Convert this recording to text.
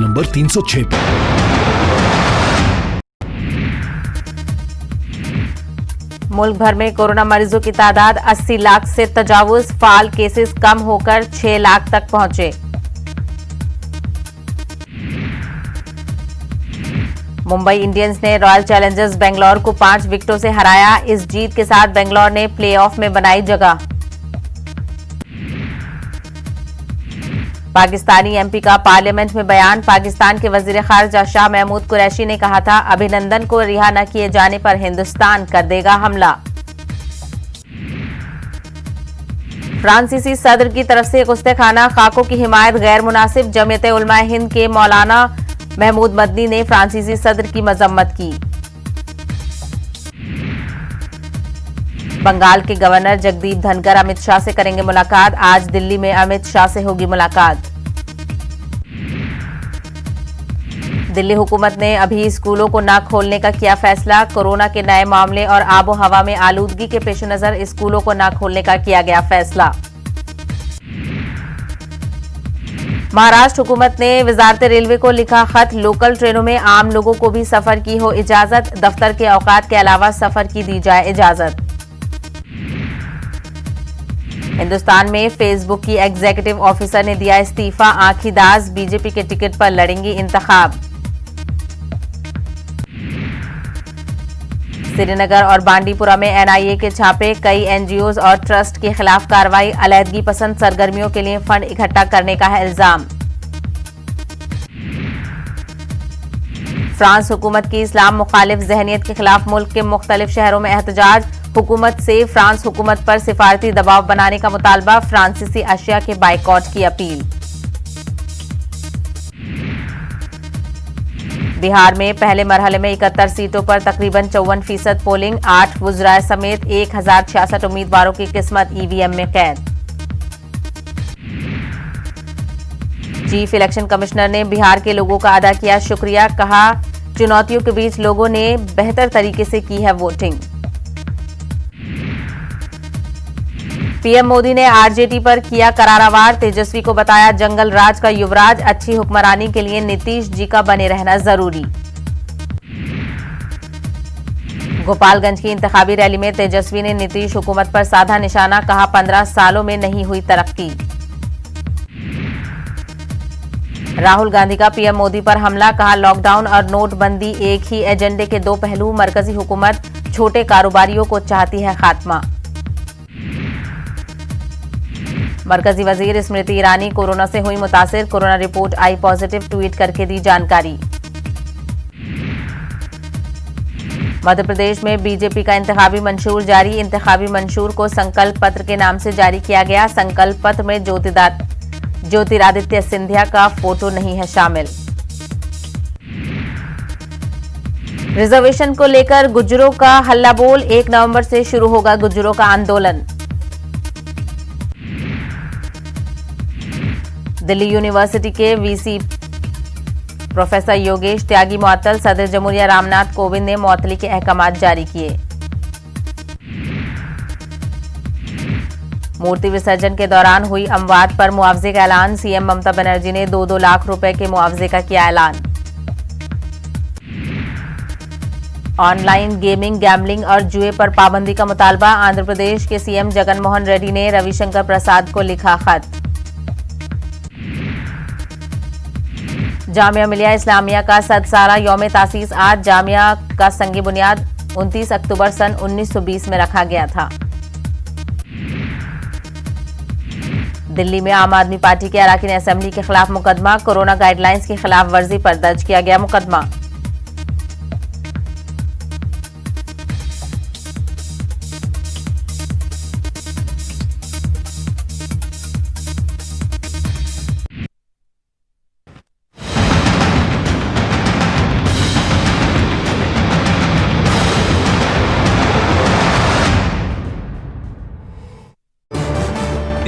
Number 306 पर। मुल्क भर में कोरोना मरीजों की तादाद 80 लाख से तजावुज, फाल केसेस कम होकर 6 लाख तक पहुंचे। मुंबई इंडियंस ने रॉयल चैलेंजर्स बेंगलौर को 5 विकेटों से हराया। इस जीत के साथ बेंगलौर ने प्लेऑफ में बनाई जगह। पाकिस्तानी एमपी का पार्लियामेंट में बयान। पाकिस्तान के वजीर खारजा शाह महमूद कुरैशी ने कहा था, अभिनंदन को रिहा न किए जाने पर हिंदुस्तान कर देगा हमला। फ्रांसीसी सदर की तरफ से गुस्ताखाना खाकों की हिमायत गैर मुनासिब। जमीयत उलमा हिंद के मौलाना महमूद मदनी ने फ्रांसीसी सदर की मजम्मत की। बंगाल के गवर्नर जगदीप धनखड़ अमित शाह से करेंगे मुलाकात। आज दिल्ली में अमित शाह से होगी मुलाकात। दिल्ली हुकूमत ने अभी स्कूलों को न खोलने का किया फैसला। कोरोना के नए मामले और आबो हवा में आलूदगी के पेश नजर स्कूलों को न खोलने का किया गया फैसला। महाराष्ट्र हुकूमत ने वजारत रेलवे को लिखा खत। लोकल ट्रेनों में आम लोगों को भी सफर की हो इजाजत। दफ्तर के औकात के अलावा सफर की दी जाए इजाजत। हिंदुस्तान में फेसबुक की एग्जीक्यूटिव ऑफिसर ने दिया इस्तीफा। आंखी दास बीजेपी के टिकट पर लड़ेंगी इंतखाब। श्रीनगर और बांडीपुरा में एनआईए के छापे। कई एनजीओज और ट्रस्ट के खिलाफ कार्रवाई। अलैदगी पसंद सरगर्मियों के लिए फंड इकट्ठा करने का है इल्जाम। फ्रांस हुकूमत की इस्लाम मुखालिफ जहनियत के खिलाफ मुल्क के मुख्तलिफ शहरों में एहतजाज। हुकूमत से फ्रांस हुकूमत पर सिफारती दबाव बनाने का मुतालबा। फ्रांसीसी अशिया के बाइकॉट की अपील। बिहार में पहले मरहले में 71 सीटों पर तकरीबन 54% पोलिंग। 8 वुज़राए समेत 1066 उम्मीदवारों की किस्मत ईवीएम में कैद। चीफ इलेक्शन कमिश्नर ने बिहार के लोगों का अदा किया शुक्रिया। कहा, चुनौतियों के बीच लोगों ने बेहतर तरीके से की है वोटिंग। पीएम मोदी ने आरजेडी पर किया करारा वार। तेजस्वी को बताया जंगल राज का युवराज। अच्छी हुक्मरानी के लिए नीतीश जी का बने रहना जरूरी। गोपालगंज की इंतखाबी रैली में तेजस्वी ने नीतीश हुकूमत पर साधा निशाना। कहा, 15 सालों में नहीं हुई तरक्की। राहुल गांधी का पीएम मोदी पर हमला। कहा, लॉकडाउन और नोटबंदी एक ही एजेंडे के दो पहलू। मरकजी हुकूमत छोटे कारोबारियों को चाहती है खात्मा। मरकजी वजीर स्मृति ईरानी कोरोना से हुई मुतासिर। कोरोना रिपोर्ट आई पॉजिटिव। ट्वीट करके दी जानकारी। मध्य प्रदेश में बीजेपी का इंतखाबी मंशूर जारी। इंतखाबी मंशूर को संकल्प पत्र के नाम से जारी किया गया। संकल्प पत्र में ज्योतिरादित्य सिंधिया का फोटो नहीं है शामिल। रिजर्वेशन को लेकर गुज्जरों का हल्ला बोल। 1 नवंबर से शुरू होगा गुज्जरों का आंदोलन। दिल्ली यूनिवर्सिटी के वीसी प्रोफेसर योगेश त्यागी मुअत्तल। सदर जमहूरिया रामनाथ कोविंद ने मुअत्तली के अहकामात जारी किए। मूर्ति विसर्जन के दौरान हुई अमवात पर मुआवजे का ऐलान। सीएम ममता बनर्जी ने 2-2 लाख रुपए के मुआवजे का किया ऐलान। ऑनलाइन गेमिंग, गैम्बलिंग और जुए पर पाबंदी का मुतालबा। आंध्र प्रदेश के सीएम जगनमोहन रेड्डी ने रविशंकर प्रसाद को लिखा खत। जामिया मिलिया इस्लामिया का 100 साला यौम तासीस आज। जामिया का संग बुनियाद 29 अक्टूबर सन 1920 में रखा गया था। दिल्ली में आम आदमी पार्टी के अरकान असेंबली के खिलाफ मुकदमा। कोरोना गाइडलाइंस की खिलाफ वर्जी पर दर्ज किया गया मुकदमा।